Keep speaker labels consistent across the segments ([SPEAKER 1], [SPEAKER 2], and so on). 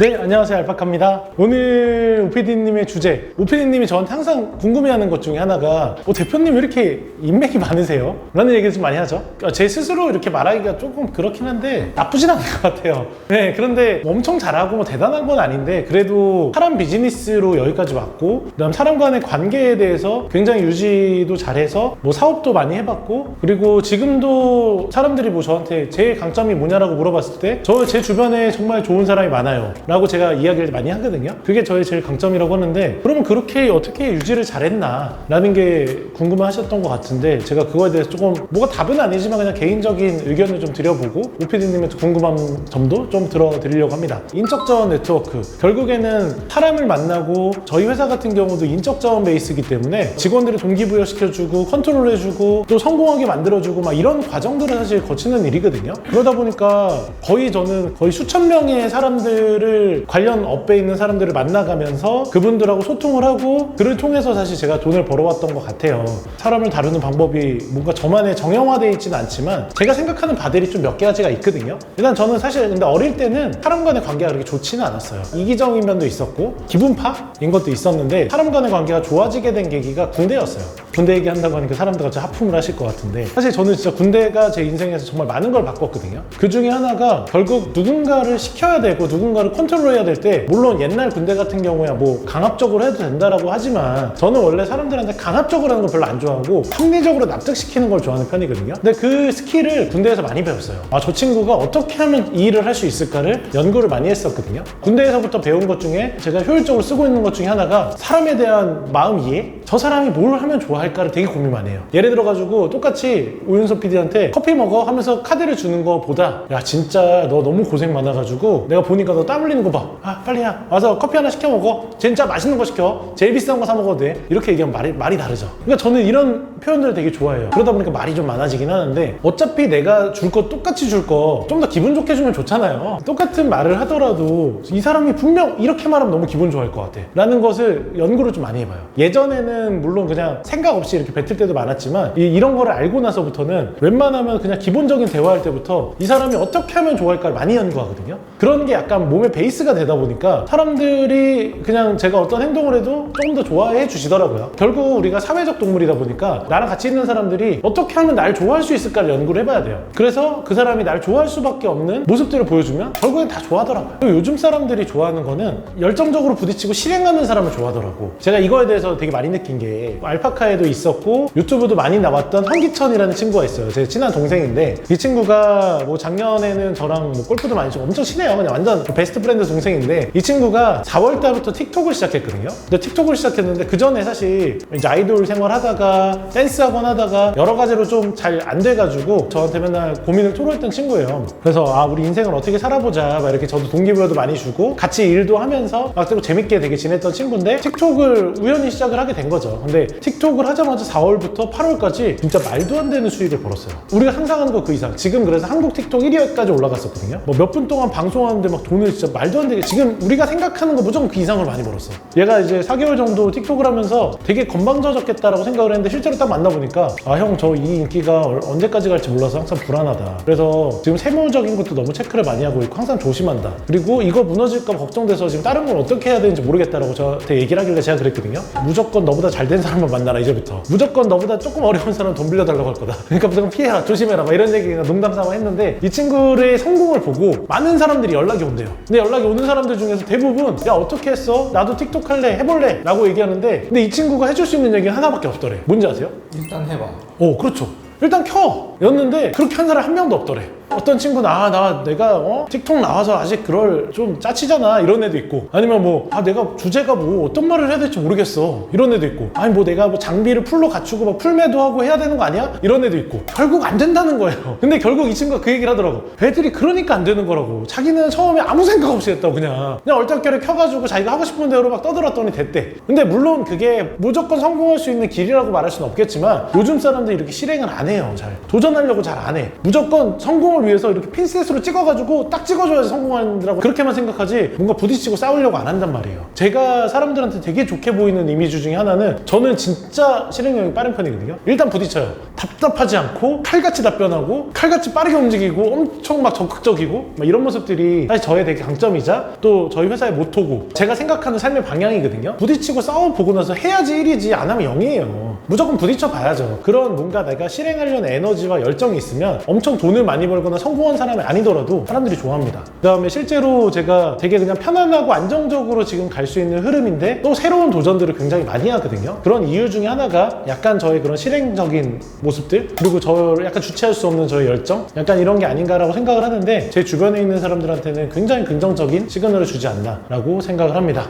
[SPEAKER 1] 네, 안녕하세요. 알파카입니다. 오늘 오피디님의 주제, 오피디님이 저한테 항상 궁금해하는 것 중에 하나가 대표님 왜 이렇게 인맥이 많으세요? 라는 얘기를 좀 많이 하죠. 제 스스로 이렇게 말하기가 조금 그렇긴 한데 나쁘진 않은 것 같아요. 네, 그런데 엄청 잘하고 대단한 건 아닌데 그래도 사람 비즈니스로 여기까지 왔고 그다음 사람 간의 관계에 대해서 굉장히 유지도 잘해서 사업도 많이 해봤고, 그리고 지금도 사람들이 저한테 제 강점이 뭐냐라고 물어봤을 때 제 주변에 정말 좋은 사람이 많아요 라고 제가 이야기를 많이 하거든요. 그게 저의 제일 강점이라고 하는데, 그러면 그렇게 어떻게 유지를 잘했나 라는 게 궁금해 하셨던 것 같은데, 제가 그거에 대해서 조금 뭐가 답은 아니지만 그냥 개인적인 의견을 좀 드려보고 오피디님의 궁금한 점도 좀 들어드리려고 합니다. 인적자원 네트워크, 결국에는 사람을 만나고, 저희 회사 같은 경우도 인적자원 베이스이기 때문에 직원들을 동기부여시켜주고 컨트롤해주고 또 성공하게 만들어주고 이런 과정들을 사실 거치는 일이거든요. 그러다 보니까 저는 거의 수천 명의 사람들을, 관련 업에 있는 사람들을 만나가면서 그분들하고 소통을 하고, 그를 통해서 사실 제가 돈을 벌어왔던 것 같아요. 사람을 다루는 방법이 뭔가 저만의 정형화되어 있지는 않지만 제가 생각하는 바들이 좀 몇 가지가 있거든요. 일단 저는 사실 근데 어릴 때는 사람 간의 관계가 그렇게 좋지는 않았어요. 이기적인 면도 있었고 기분파인 것도 있었는데, 사람 간의 관계가 좋아지게 된 계기가 군대였어요. 군대 얘기한다고 하니까 사람들 같이 하품을 하실 것 같은데, 사실 저는 진짜 군대가 제 인생에서 정말 많은 걸 바꿨거든요. 그 중에 하나가 결국 누군가를 시켜야 되고 누군가를 컨트롤해야 될 때, 물론 옛날 군대 같은 경우야 강압적으로 해도 된다라고 하지만 저는 원래 사람들한테 강압적으로 하는 걸 별로 안 좋아하고 합리적으로 납득시키는 걸 좋아하는 편이거든요. 근데 그 스킬을 군대에서 많이 배웠어요. 저 친구가 어떻게 하면 이 일을 할 수 있을까를 연구를 많이 했었거든요. 군대에서부터 배운 것 중에 제가 효율적으로 쓰고 있는 것 중에 하나가 사람에 대한 마음 이해? 저 사람이 뭘 하면 좋아할까를 되게 고민 많이 해요. 예를 들어가지고 똑같이 오윤서 PD한테 커피 먹어 하면서 카드를 주는 거보다, 야 진짜 너 너무 고생 많아가지고 내가 보니까 너 땀 흘리는 거 봐, 빨리 와서 커피 하나 시켜 먹어, 진짜 맛있는 거 시켜, 제일 비싼 거 사 먹어도 돼, 이렇게 얘기하면 말이 다르죠. 그러니까 저는 이런 표현들을 되게 좋아해요. 그러다 보니까 말이 좀 많아지긴 하는데, 어차피 내가 줄 거 똑같이 줄 거 좀 더 기분 좋게 주면 좋잖아요. 똑같은 말을 하더라도 이 사람이 분명 이렇게 말하면 너무 기분 좋아할 것 같아 라는 것을 연구를 좀 많이 해봐요. 예전에는 물론 그냥 생각 없이 이렇게 뱉을 때도 많았지만, 이런 거를 알고 나서부터는 웬만하면 그냥 기본적인 대화할 때부터 이 사람이 어떻게 하면 좋아할까를 많이 연구하거든요. 그런 게 약간 몸의 베이스가 되다 보니까 사람들이 그냥 제가 어떤 행동을 해도 조금 더 좋아해 주시더라고요. 결국 우리가 사회적 동물이다 보니까 나랑 같이 있는 사람들이 어떻게 하면 날 좋아할 수 있을까를 연구를 해봐야 돼요. 그래서 그 사람이 날 좋아할 수밖에 없는 모습들을 보여주면 결국엔 다 좋아하더라고요. 그리고 요즘 사람들이 좋아하는 거는 열정적으로 부딪히고 실행하는 사람을 좋아하더라고. 제가 이거에 대해서 되게 많이 느낀 게, 알파카에도 있었고 유튜브도 많이 나왔던 황기천이라는 친구가 있어요. 제 친한 동생인데, 이 친구가 작년에는 저랑 골프도 많이 치고 엄청 친해요. 그냥 완전 베스트 프렌드 동생인데, 이 친구가 4월 달부터 틱톡을 시작했거든요. 근데 틱톡을 시작했는데 그 전에 사실 이제 아이돌 생활하다가 댄스 학원 하다가 여러 가지로 좀 잘 안 돼가지고 저한테 맨날 고민을 토로했던 친구예요. 그래서 우리 인생을 어떻게 살아보자 이렇게 저도 동기부여도 많이 주고 같이 일도 하면서 또 재밌게 되게 지냈던 친구인데, 틱톡을 우연히 시작을 하게 된 거죠. 근데 틱톡을 하자마자 4월부터 8월까지 진짜 말도 안 되는 수익을 벌었어요. 우리가 상상한 거 그 이상. 지금 그래서 한국 틱톡 1위까지 올라갔었거든요. 몇 분 동안 방송하는데 돈을 진짜 말도 안 되게, 지금 우리가 생각하는 거 무조건 그 이상을 많이 벌었어. 얘가 이제 4개월 정도 틱톡을 하면서 되게 건방져졌겠다라고 생각을 했는데, 실제로 딱 만나보니까 형 저 이 인기가 언제까지 갈지 몰라서 항상 불안하다. 그래서 지금 세무적인 것도 너무 체크를 많이 하고 있고 항상 조심한다. 그리고 이거 무너질까 걱정돼서 지금 다른 걸 어떻게 해야 되는지 모르겠다라고 저한테 얘기를 하길래 제가 그랬거든요. 무조건 너보다 잘 된 사람만 만나라 이제부터. 무조건 너보다 조금 어려운 사람 돈 빌려달라고 할 거다. 그러니까 무조건 피해라, 조심해라 이런 얘기가 농담 삼아 했는데, 이 친구의 성공을 보고 많은 사람들이 연락이 온대요. 근데 연락이 오는 사람들 중에서 대부분 야 어떻게 했어? 나도 틱톡 할래, 해볼래 라고 얘기하는데, 근데 이 친구가 해줄 수 있는 얘기는 하나밖에 없더래. 뭔지 아세요?
[SPEAKER 2] 일단 해봐.
[SPEAKER 1] 그렇죠. 일단 켜! 였는데 그렇게 한 사람 한 명도 없더래. 어떤 친구는 내가 틱톡 나와서 아직 그럴 좀 짜치잖아 이런 애도 있고, 아니면 내가 주제가 어떤 말을 해야 될지 모르겠어 이런 애도 있고, 아니 내가 장비를 풀로 갖추고 풀매도 하고 해야 되는 거 아니야? 이런 애도 있고. 결국 안 된다는 거예요. 근데 결국 이 친구가 그 얘기를 하더라고. 애들이 그러니까 안 되는 거라고. 자기는 처음에 아무 생각 없이 했다고. 그냥 얼떨결에 켜가지고 자기가 하고 싶은 대로 막 떠들었더니 됐대. 근데 물론 그게 무조건 성공할 수 있는 길이라고 말할 수는 없겠지만, 요즘 사람들이 이렇게 실행을 안 해요. 잘 도전하려고 잘 안 해. 무조건 성공을 성공을 위해서 이렇게 핀셋으로 찍어가지고 딱 찍어줘야지 성공한다고 그렇게만 생각하지 뭔가 부딪히고 싸우려고 안 한단 말이에요. 제가 사람들한테 되게 좋게 보이는 이미지 중에 하나는 저는 진짜 실행력이 빠른 편이거든요. 일단 부딪혀요. 답답하지 않고 칼같이 답변하고 칼같이 빠르게 움직이고 엄청 막 적극적이고 막 이런 모습들이 사실 저의 되게 강점이자 또 저희 회사의 모토고 제가 생각하는 삶의 방향이거든요. 부딪히고 싸워보고 나서 해야지 1이지 안 하면 0이에요. 무조건 부딪혀 봐야죠. 그런 뭔가 내가 실행하려는 에너지와 열정이 있으면 엄청 돈을 많이 벌거나 성공한 사람이 아니더라도 사람들이 좋아합니다. 그 다음에 실제로 제가 되게 그냥 편안하고 안정적으로 지금 갈 수 있는 흐름인데 또 새로운 도전들을 굉장히 많이 하거든요. 그런 이유 중에 하나가 약간 저의 그런 실행적인 모습들 그리고 저를 약간 주체할 수 없는 저의 열정 약간 이런 게 아닌가라고 생각을 하는데 제 주변에 있는 사람들한테는 굉장히 긍정적인 시그널을 주지 않나 라고 생각을 합니다.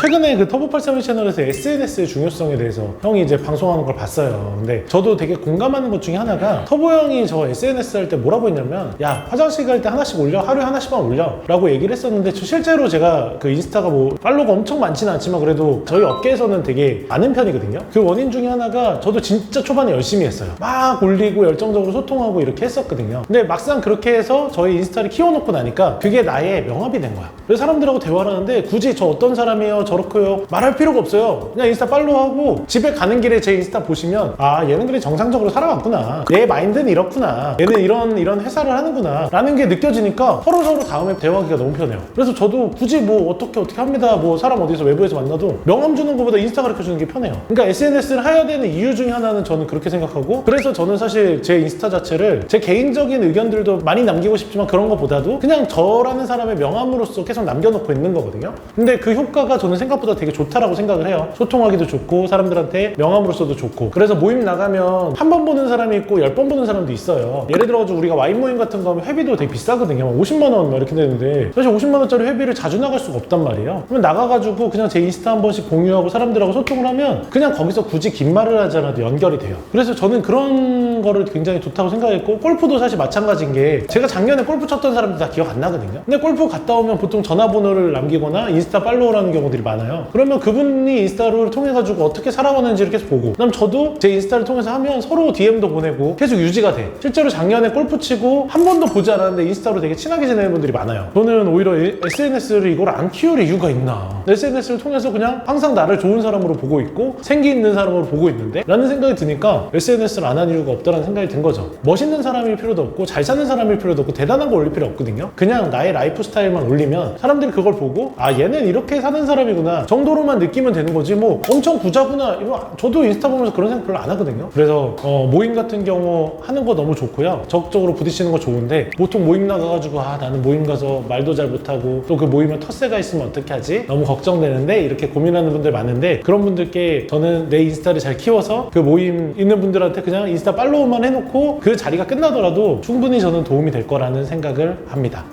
[SPEAKER 1] 최근에 그 터보83 채널에서 SNS의 중요성에 대해서 형이 이제 방송하는 걸 봤어요. 근데 저도 되게 공감하는 것 중에 하나가 터보 형이 저 SNS 할 때 뭐라고 했냐면 야 화장실 갈 때 하나씩 올려 하루에 하나씩만 올려 라고 얘기를 했었는데 실제로 제가 그 인스타가 뭐 팔로우가 엄청 많지는 않지만 그래도 저희 업계에서는 되게 많은 편이거든요. 그 원인 중에 하나가 저도 진짜 초반에 열심히 했어요. 막 올리고 열정적으로 소통하고 이렇게 했었거든요. 근데 막상 그렇게 해서 저희 인스타를 키워놓고 나니까 그게 나의 명함이 된 거야. 그래서 사람들하고 대화를 하는데 굳이 저 어떤 사람이에요 저렇고요 말할 필요가 없어요. 그냥 인스타 팔로우하고 집에 가는 길에 제 인스타 보시면 아 얘는 그래 정상적으로 살아왔구나, 얘 마인드는 이렇구나, 얘는 이런 회사를 하는구나 라는 게 느껴지니까 서로 다음에 대화하기가 너무 편해요. 그래서 저도 굳이 뭐 어떻게 합니다 뭐 사람 어디서 외부에서 만나도 명함 주는 것보다 인스타 가르쳐주는 게 편해요. 그러니까 SNS를 해야 되는 이유 중에 하나는 저는 그렇게 생각하고 그래서 저는 사실 제 인스타 자체를 제 개인적인 의견들도 많이 남기고 싶지만 그런 것보다도 그냥 저라는 사람의 명함으로서 계속 남겨놓고 있는 거거든요. 근데 그 효과가 저는 생각보다 되게 좋다라고 생각을 해요. 소통하기도 좋고 사람들한테 명함으로서도 좋고 그래서 모임 나가면 한 번 보는 사람이 있고 10번 보는 사람도 있어요. 예를 들어가지고 우리가 와인 모임 같은 거 하면 회비도 되게 비싸거든요. 50만 원 막 이렇게 되는데 사실 50만 원짜리 회비를 자주 나갈 수가 없단 말이에요. 그러면 나가가지고 그냥 제 인스타 한 번씩 공유하고 사람들하고 소통을 하면 그냥 거기서 굳이 긴 말을 하지 않아도 연결이 돼요. 그래서 저는 그런 거를 굉장히 좋다고 생각했고 골프도 사실 마찬가지인 게 제가 작년에 골프 쳤던 사람들 다 기억 안 나거든요. 근데 골프 갔다 오면 보통 전화번호를 남기거나 인스타 팔로우라는 경우들이 많아요. 그러면 그분이 인스타를 통해가지고 어떻게 살아가는지를 계속 보고 그다음 저도 제 인스타를 통해서 하면 서로 DM도 보내고 계속 유지가 돼. 실제로 작년에 골프 치고 한 번도 보지 않았는데 인스타로 되게 친하게 지내는 분들이 많아요. 저는 오히려 SNS를 이걸 안 키울 이유가 있나. SNS를 통해서 그냥 항상 나를 좋은 사람으로 보고 있고 생기 있는 사람으로 보고 있는데 라는 생각이 드니까 SNS를 안 한 이유가 없다는 생각이 든 거죠. 멋있는 사람일 필요도 없고 잘 사는 사람일 필요도 없고 대단한 거 올릴 필요 없거든요. 그냥 나의 라이프 스타일만 올리면 사람들이 그걸 보고 아 얘는 이렇게 사는 사람이구나 정도로만 느끼면 되는 거지 뭐 엄청 부자구나 이거 저도 인스타 보면서 그런 생각 별로 안 하거든요. 그래서 모임 같은 경우 하는 거 너무 좋고요. 적극적으로 부딪히는 거 좋은데 보통 모임 나가가지고 아 나는 모임 가서 말도 잘 못하고 또 그 모임에 텃세가 있으면 어떻게 하지? 너무 걱정되는데 이렇게 고민하는 분들 많은데 그런 분들께 저는 내 인스타를 잘 키워서 그 모임 있는 분들한테 그냥 인스타 팔로우만 해놓고 그 자리가 끝나더라도 충분히 저는 도움이 될 거라는 생각을 합니다.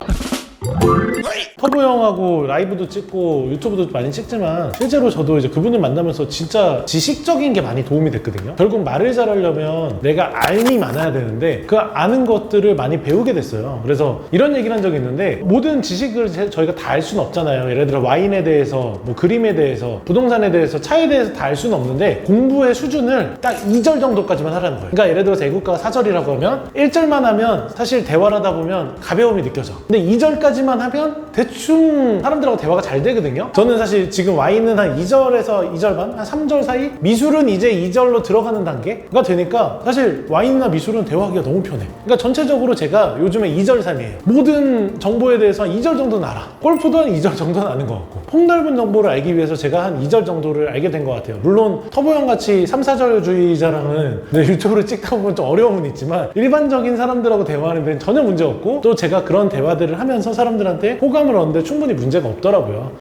[SPEAKER 1] 터보 형하고 라이브도 찍고 유튜브도 많이 찍지만 실제로 저도 이제 그분을 만나면서 진짜 지식적인 게 많이 도움이 됐거든요. 결국 말을 잘하려면 내가 알이 많아야 되는데 그 아는 것들을 많이 배우게 됐어요. 그래서 이런 얘기를 한 적이 있는데 모든 지식을 저희가 다 알 수는 없잖아요. 예를 들어 와인에 대해서 뭐 그림에 대해서 부동산에 대해서 차에 대해서 다 알 수는 없는데 공부의 수준을 딱 2절 정도까지만 하라는 거예요. 그러니까 예를 들어서 애국가가 4절이라고 하면 1절만 하면 사실 대화를 하다 보면 가벼움이 느껴져. 근데 2절까지만 하면 대충 사람들하고 대화가 잘 되거든요. 저는 사실 지금 와인은 한 2절에서 2절 반? 한 3절 사이? 미술은 이제 2절로 들어가는 단계가 되니까 사실 와인이나 미술은 대화하기가 너무 편해. 그러니까 전체적으로 제가 요즘에 2절 삶이에요. 모든 정보에 대해서 한 2절 정도는 알아. 골프도 한 2절 정도는 아는 것 같고 폭넓은 정보를 알기 위해서 제가 한 2절 정도를 알게 된 것 같아요. 물론 터보 형같이 3, 4절주의자랑은 유튜브를 찍다 보면 좀 어려움은 있지만 일반적인 사람들하고 대화하는 데는 전혀 문제 없고 또 제가 그런 대화들을 하면서 사람들한테 호감을 얻는데 충분히 문제가 없더라고요.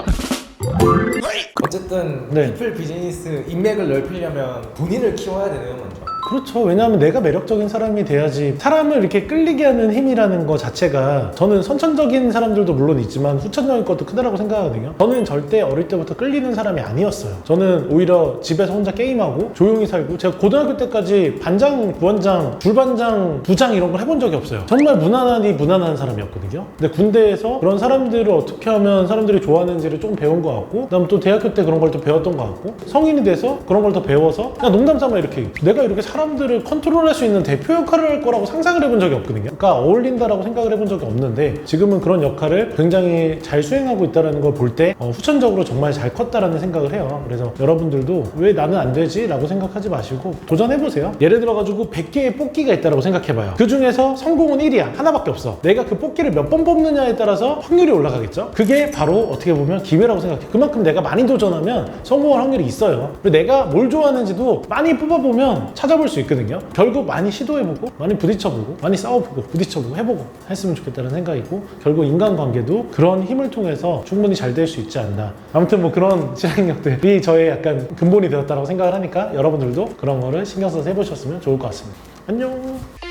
[SPEAKER 2] 어쨌든
[SPEAKER 1] 네.
[SPEAKER 2] 피플 비즈니스 인맥을 넓히려면 본인을 키워야 되네요, 먼저.
[SPEAKER 1] 그렇죠. 왜냐하면 내가 매력적인 사람이 돼야지. 사람을 이렇게 끌리게 하는 힘이라는 거 자체가 저는 선천적인 사람들도 물론 있지만 후천적인 것도 크다라고 생각하거든요. 저는 절대 어릴 때부터 끌리는 사람이 아니었어요. 저는 오히려 집에서 혼자 게임하고 조용히 살고 제가 고등학교 때까지 반장, 부반장, 줄반장, 부장 이런 걸 해본 적이 없어요. 정말 무난하니 무난한 사람이었거든요. 근데 군대에서 그런 사람들을 어떻게 하면 사람들이 좋아하는지를 좀 배운 것 같고 그다음 또 대학교 때 그런 걸 또 배웠던 것 같고 성인이 돼서 그런 걸 더 배워서 그냥 농담 삼아 이렇게 내가 이렇게 사람들을 컨트롤할 수 있는 대표 역할을 할 거라고 상상을 해본 적이 없거든요. 그러니까 어울린다라고 생각을 해본 적이 없는데 지금은 그런 역할을 굉장히 잘 수행하고 있다는 걸 볼 때 후천적으로 정말 잘 컸다라는 생각을 해요. 그래서 여러분들도 왜 나는 안 되지? 라고 생각하지 마시고 도전해보세요. 예를 들어가지고 100개의 뽑기가 있다고 생각해봐요. 그 중에서 성공은 1이야. 하나밖에 없어. 내가 그 뽑기를 몇 번 뽑느냐에 따라서 확률이 올라가겠죠? 그게 바로 어떻게 보면 기회라고 생각해. 그만큼 내가 많이 도전하면 성공할 확률이 있어요. 그리고 내가 뭘 좋아하는지도 많이 뽑아보면 찾아볼 수 있거든요. 결국 많이 시도해보고 많이 부딪혀보고 많이 싸워보고 부딪혀보고 해보고 했으면 좋겠다는 생각이고, 결국 인간관계도 그런 힘을 통해서 충분히 잘 될 수 있지 않나. 아무튼 뭐 그런 실행력들이 저의 약간 근본이 되었다고 생각을 하니까 여러분들도 그런 거를 신경 써서 해보셨으면 좋을 것 같습니다. 안녕.